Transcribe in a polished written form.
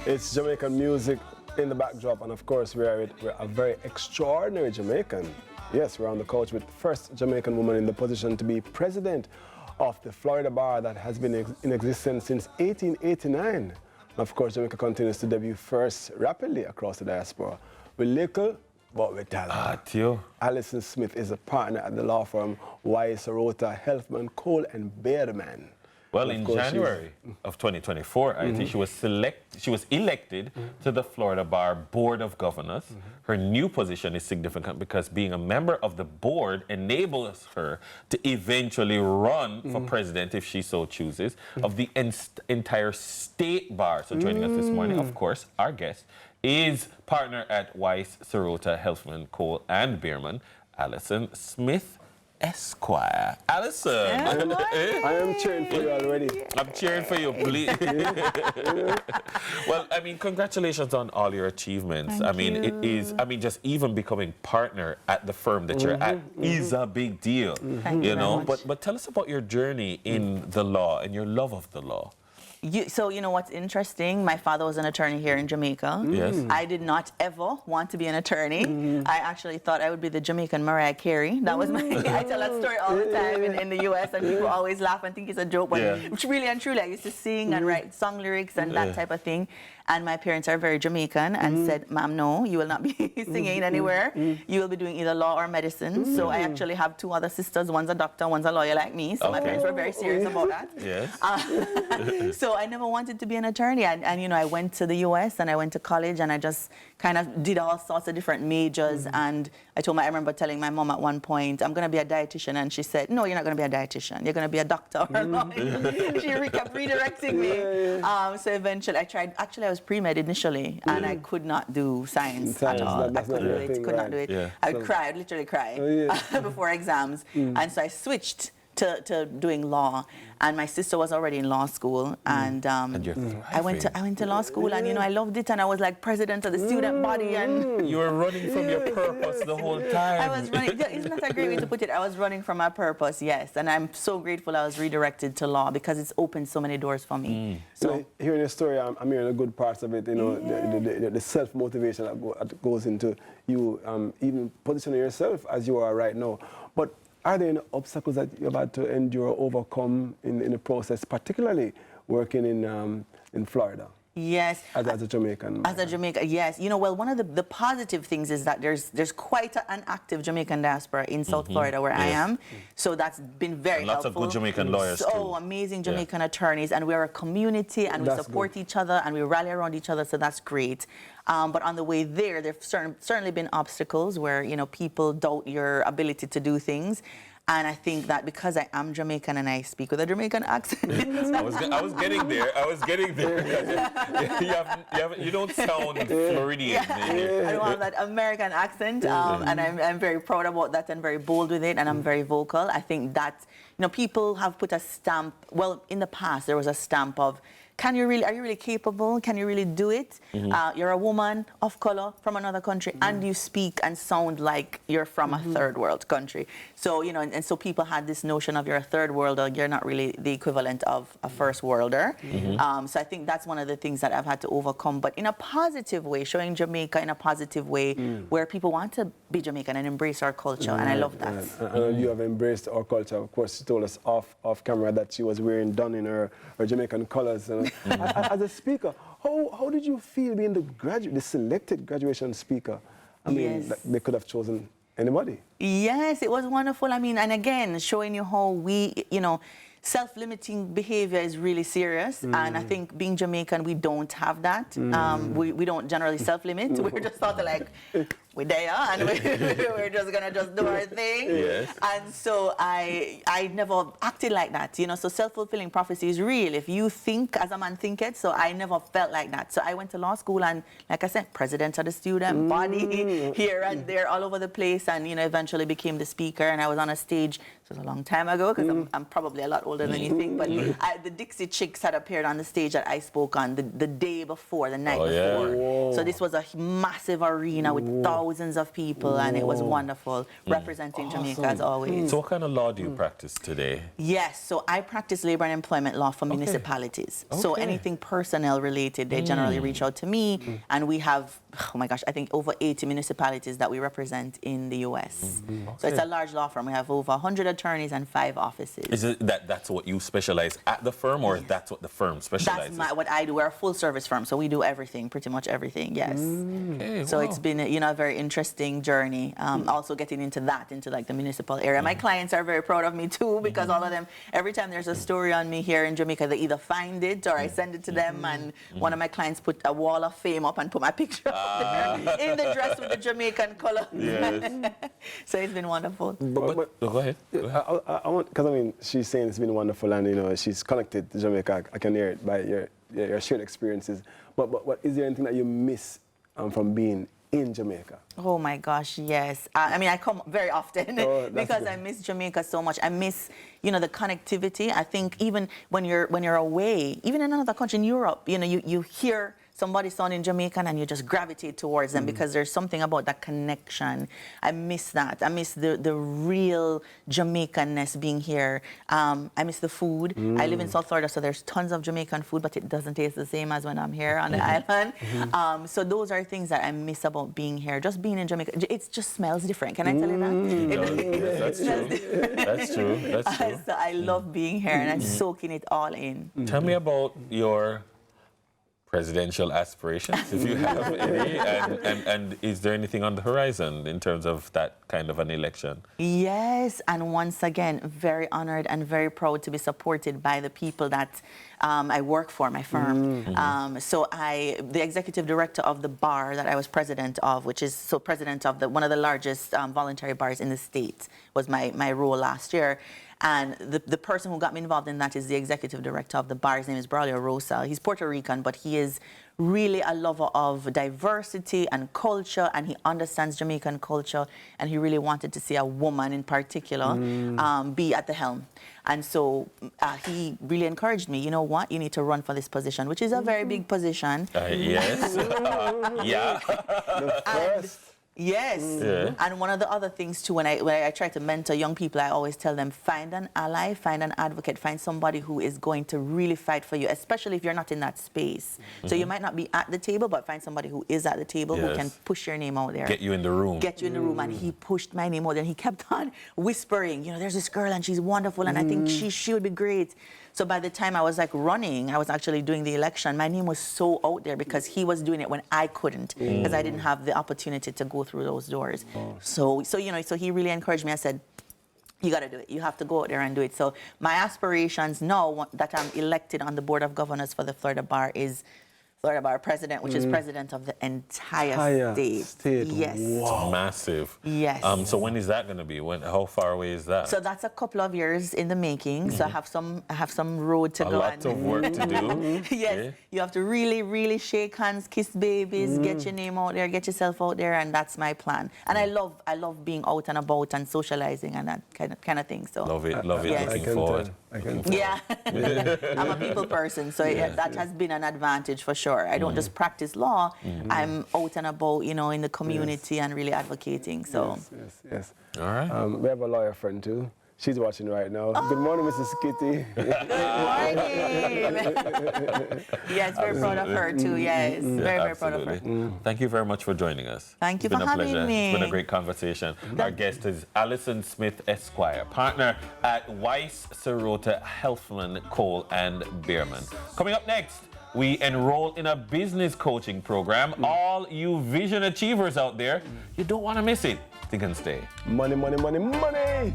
It's Jamaican music in the backdrop, and of course we're a very extraordinary Jamaican. Yes, we're on the couch with first Jamaican woman in the position to be president of the Florida Bar that has been in existence since 1889. Of course, Jamaica continues to debut first rapidly across the diaspora. We're little, but we're talented. Alison Smith is a partner at the law firm Weiss, Serota, Helfman, Cole, and Bierman. Well, in January of 2024, I think she was elected to the Florida Bar Board of Governors. Her new position is significant because being a member of the board enables her to eventually run for president, if she so chooses, of the entire state bar. So joining us this morning, of course, our guest is partner at Weiss, Serota, Helfman, Cole, and Bierman, Alison Smith, Esquire. Alison. I am cheering for you already. I'm cheering for you, please. Well, I mean, congratulations on all your achievements. Thank you. Just even becoming partner at the firm that you're at is a big deal. Thank you you know, very much. but tell us about your journey in the law and your love of the law. So, you know what's interesting? My father was an attorney here in Jamaica. Yes. I did not ever want to be an attorney. I actually thought I would be the Jamaican Mariah Carey. That was my... I tell that story all the time in the U.S. and people always laugh and think it's a joke. But really and truly, I used to sing and write song lyrics and that type of thing. And my parents are very Jamaican and said, "Ma'am, no, you will not be singing anywhere. You will be doing either law or medicine." So I actually have two other sisters. One's a doctor, one's a lawyer like me. So my parents were very serious about that. Yes. So I never wanted to be an attorney. And you know, I went to the U.S. and I went to college and I just kind of did all sorts of different majors. And I remember telling my mom at one point, I'm going to be a dietitian. And she said, "No, you're not going to be a dietitian. You're going to be a doctor or a lawyer." She kept redirecting me. So eventually I tried. Actually, I was pre-med initially, and I could not do science at all. I couldn't do it. Could not do it. Yeah. I would cry. I would literally cry before exams. And so I switched to doing law, and my sister was already in law school, and I went to law school, and you know I loved it, and I was like president of the student body, and you were running from your purpose the whole time. I was running. Isn't that a great way to put it? I was running from my purpose, yes, and I'm so grateful I was redirected to law because it's opened so many doors for me. So hearing your story, I'm hearing the good parts of it. You know, the self-motivation that goes into you, even positioning yourself as you are right now, but. Are there any obstacles that you're about to endure or overcome in the process, particularly working in Florida? Yes. As a Jamaican. As a Jamaican, yes. You know, well, one of the positive things is that there's quite an active Jamaican diaspora in South Florida where I am. So that's been very helpful. Lots of good Jamaican lawyers too. Amazing Jamaican attorneys, and we're a community, and we support each other, and we rally around each other, so that's great. But on the way there have certainly been obstacles where, you know, people doubt your ability to do things. And I think that because I am Jamaican and I speak with a Jamaican accent. I was getting there. You don't sound Floridian. I don't have that American accent, and I'm very proud about that and very bold with it, and I'm very vocal. I think that, you know, people have put a stamp. Well, in the past there was a stamp of, are you really capable? Can you really do it? You're a woman of color from another country, and you speak and sound like you're from a third world country. So, you know, and so people had this notion of you're a third worlder, you're not really the equivalent of a first worlder. So I think that's one of the things that I've had to overcome, but in a positive way, showing Jamaica in a positive way, where people want to be Jamaican and embrace our culture, and I love that. You have embraced our culture. Of course, she told us off camera that she was wearing done in her Jamaican colors. As a speaker, how did you feel being the selected graduation speaker? I mean, they could have chosen anybody. Yes, it was wonderful. I mean, and again, showing you how we, you know, self-limiting behavior is really serious, and I think being Jamaican, we don't have that. We don't generally self-limit. We're just sort of like, we're there, and we're just gonna do our thing. Yes. And so I never acted like that, you know. So self-fulfilling prophecy is real. If you think as a man thinketh, so I never felt like that. So I went to law school, and like I said, president of the student body here and there, all over the place, and you know, eventually became the speaker. And I was on a stage. This was a long time ago because I'm probably a lot older than you think. But the Dixie Chicks had appeared on the stage that I spoke on the day before, the night before. So this was a massive arena with thousands thousands of people, and it was wonderful representing Jamaica as always. So what kind of law do you practice today? Yes, so I practice labor and employment law for municipalities. So anything personnel related, they generally reach out to me, and we have, oh my gosh, I think over 80 municipalities that we represent in the U.S. So it's a large law firm. We have over 100 attorneys and 5 offices. Is it that's what you specialize at the firm, or that's what the firm specializes? That's what I do. We're a full service firm, so we do everything, pretty much everything, yes. Okay, So wow. it's been, a very interesting journey. Also getting into like the municipal area. My clients are very proud of me too, because all of them, every time there's a story on me here in Jamaica, they either find it or I send it to them, and one of my clients put a wall of fame up and put my picture up there in the dress with the Jamaican colors. Yes. So it's been wonderful. But go ahead. I want, because I mean, she's saying it's been wonderful, and she's connected to Jamaica. I can hear it by your shared experiences. But is there anything that you miss from being in Jamaica? Oh my gosh, yes. I mean, I come very often because I miss Jamaica so much. I miss, the connectivity. I think even when you're away, even in another country in Europe, you hear somebody sounding Jamaican and you just gravitate towards them because there's something about that connection. I miss that. I miss the real Jamaicanness being here. I miss the food. I live in South Florida, so there's tons of Jamaican food, but it doesn't taste the same as when I'm here on the island. So those are things that I miss about being here. Just being in Jamaica, it just smells different. Can I tell you that? That's true. That's true. That's true. So I love being here and I'm soaking it all in. Tell me about your presidential aspirations, if you have any, and is there anything on the horizon in terms of that kind of an election? Yes, and once again, very honored and very proud to be supported by the people that I work for, my firm. So the executive director of the bar that I was president of, which is president of one of the largest voluntary bars in the state, was my role last year. And the person who got me involved in that is the executive director of the bar. His name is Braulio Rosa. He's Puerto Rican, but he is really a lover of diversity and culture, and he understands Jamaican culture, and he really wanted to see a woman in particular be at the helm. And so he really encouraged me, you know what, you need to run for this position, which is a very big position. Yes. Yeah. The first. Yes. Yeah. And one of the other things too, when I try to mentor young people, I always tell them, find an ally, find an advocate, find somebody who is going to really fight for you, especially if you're not in that space. So you might not be at the table, but find somebody who is at the table, who can push your name out there. Get you in the room. Get you in the room. And he pushed my name out, and he kept on whispering, there's this girl and she's wonderful and I think she would be great. So by the time I was running, I was actually doing the election, my name was so out there because he was doing it when I couldn't, because I didn't have the opportunity to go through those doors. So he really encouraged me. I said, you got to do it. You have to go out there and do it. So my aspirations now that I'm elected on the Board of Governors for the Florida Bar is Florida Bar President, which is president of the entire state. Yes. Wow. Massive. Yes. So when is that going to be? How far away is that? So that's a couple of years in the making. So I have some road to go. A lot of work to do. Yes. Yeah. You have to really, really shake hands, kiss babies, get your name out there, get yourself out there, and that's my plan. And I love being out and about and socializing and that kind of thing. So love it. Yes. Looking forward. Yeah. I'm a people person, so that has been an advantage for sure. I don't just practice law. I'm out and about, in the community and really advocating. So. Yes. All right. We have a lawyer friend too. She's watching right now. Good morning, Mrs. Kitty. Good morning. Yes, very proud of her too. Yes, very proud of her. Thank you very much for joining us. Thank you for having me. It's been a great conversation. Our guest is Alison Smith, Esquire, partner at Weiss, Serota, Helfman, Cole, and Bierman. Coming up next, we enroll in a business coaching program. All you vision achievers out there, you don't want to miss it. Think and stay. Money, money, money, money.